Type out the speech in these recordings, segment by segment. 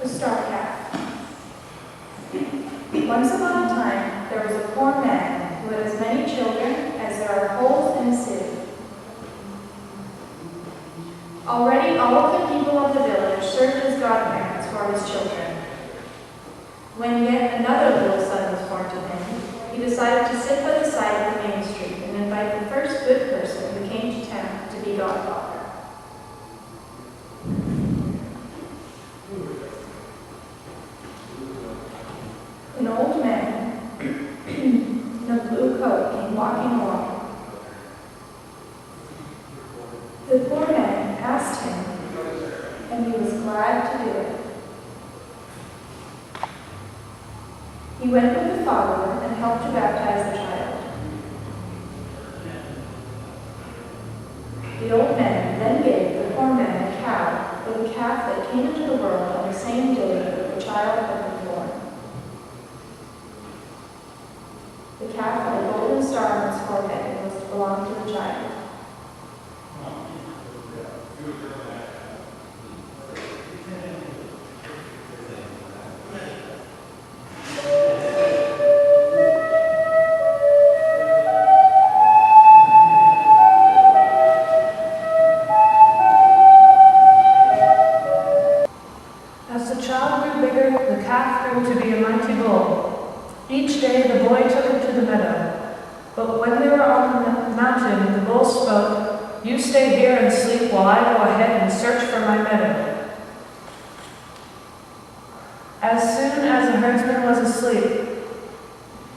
The Star Calf. Once upon a time, there was a poor man who had as many children as there are holes in a city. Already all of the people of the village served as godparents for his children. When yet another little son was born to him, he decided to sit by the side of the main street and invite the first good person who came to town to be godfather. An old man in a blue coat came walking along. The poor man asked him, and he was glad to do it. He went with the father and helped to baptize the child. The old man then gave the poor man a cow with a calf that came into the world on the same day that the child had been born. The calf had a golden star on its forehead and was to belong to the child. As the child grew bigger, the calf grew to be a mighty bull. Each day the boy took it to the meadow. But when they were on the mountain, the bull spoke, "You stay here and sleep while I go ahead and search for my meadow." As soon as the herdsman was asleep,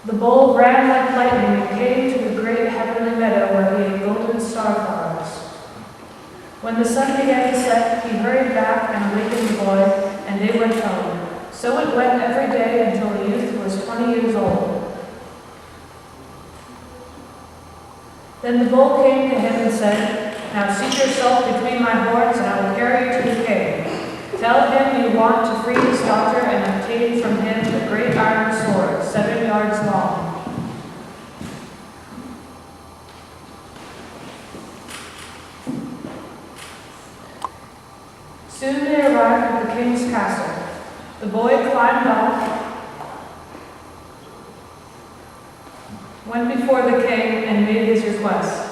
the bull ran like lightning and came to the great heavenly meadow where he ate golden starflowers. When the sun began to set, he hurried back and awakened the boy, and they went home. So it went every day until the youth was 20 years old. Then the bull came to him and said, "Now seat yourself between my horns, and I will carry you to the king. Tell him you want to free his daughter and obtain from him the great iron sword, 7 yards long." Soon they arrived at the king's castle. The boy climbed off, went before the king, and made his request.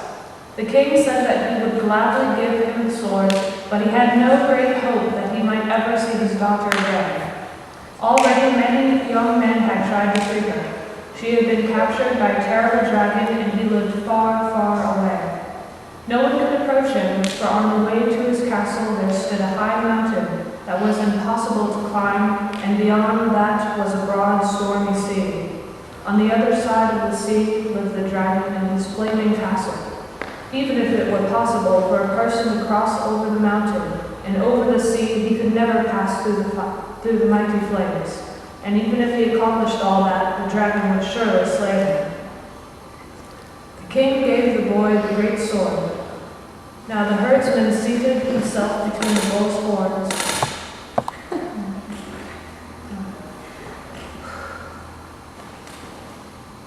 The king said that he would gladly give him the sword, but he had no great hope that he might ever see his daughter again. Already many young men had tried to free her. She had been captured by a terrible dragon, and he lived far, far away. No one could approach him, for on the way to his castle there stood a high mountain that was impossible to climb, and beyond that was a broad, stormy sea. On the other side of the sea lived the dragon in his flaming castle. Even if it were possible for a person to cross over the mountain and over the sea, he could never pass through the mighty flames. And even if he accomplished all that, the dragon would surely slay him. The king gave the boy the great sword. Now the herdsman seated himself between the bull's horns.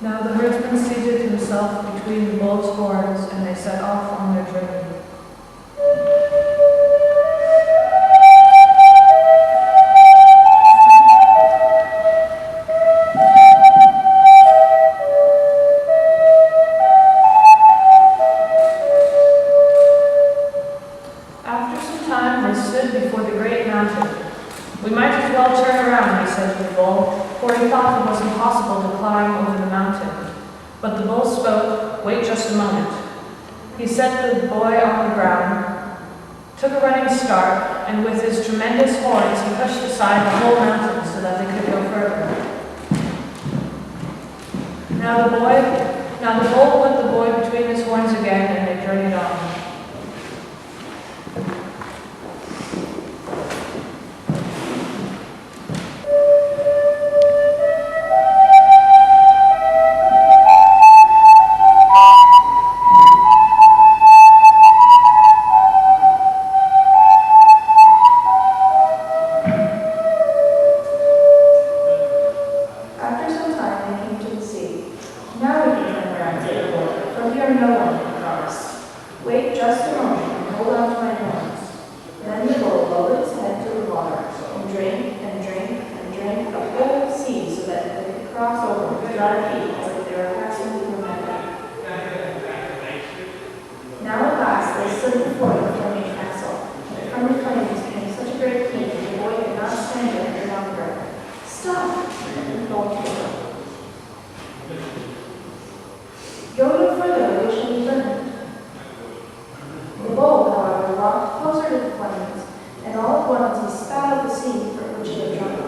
Now the herdsman seated himself between the bull's horns, and they set off on their journey. After some time, they stood before the great mountain. "We might as well turn around," he said to the bull, for he thought it was impossible to climb over the mountain. But the bull spoke, "Wait just a moment." He set the boy on the ground, took a running start, and with his tremendous horns he pushed aside the whole mountain so that they could go further. Now the bull put the boy between his horns again, and they journeyed on. After some time, they came to the sea. "Now we can turn around," said the boy, "for we are no longer cross." at once he spat out the seed from which he had drunk.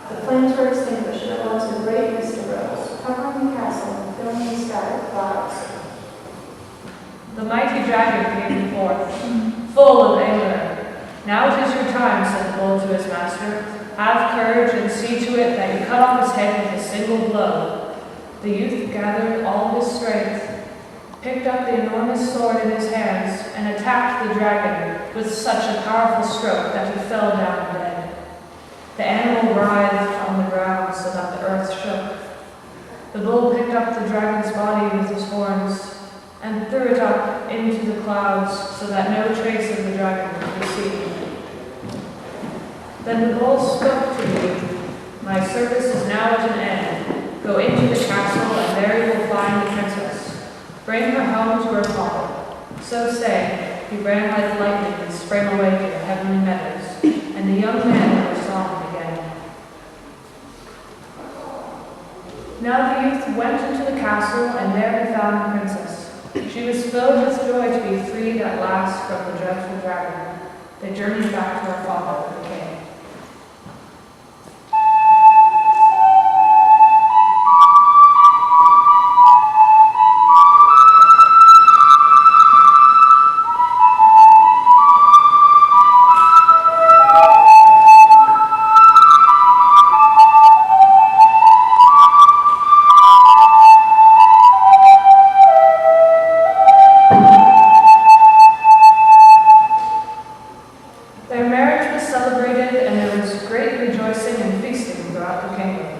The flames were extinguished, and at once a great mist arose, covering the castle and filling the sky with clouds. The mighty dragon came forth, full of anger. "Now it is your time," said the bull to his master. "Have courage and see to it that you cut off his head with a single blow." The youth gathered all his strength, picked up the enormous sword in his hands, and attacked the dragon with such a powerful stroke that he fell down dead. The animal writhed on the ground so that the earth shook. The bull picked up the dragon's body with his horns and threw it up into the clouds so that no trace of the dragon could be seen. Then the bull spoke to the youth, "My service is now at an end. Go into the castle, and there you will find the princess. Bring her home to her father." So saying, he ran like lightning and sprang away to the heavenly meadows, and the young man never saw him again. Now the youth went into the castle, and there he found the princess. She was filled with joy to be freed at last from the dreadful dragon. They journeyed back to her father, the king. Their marriage was celebrated, and there was great rejoicing and feasting throughout the kingdom.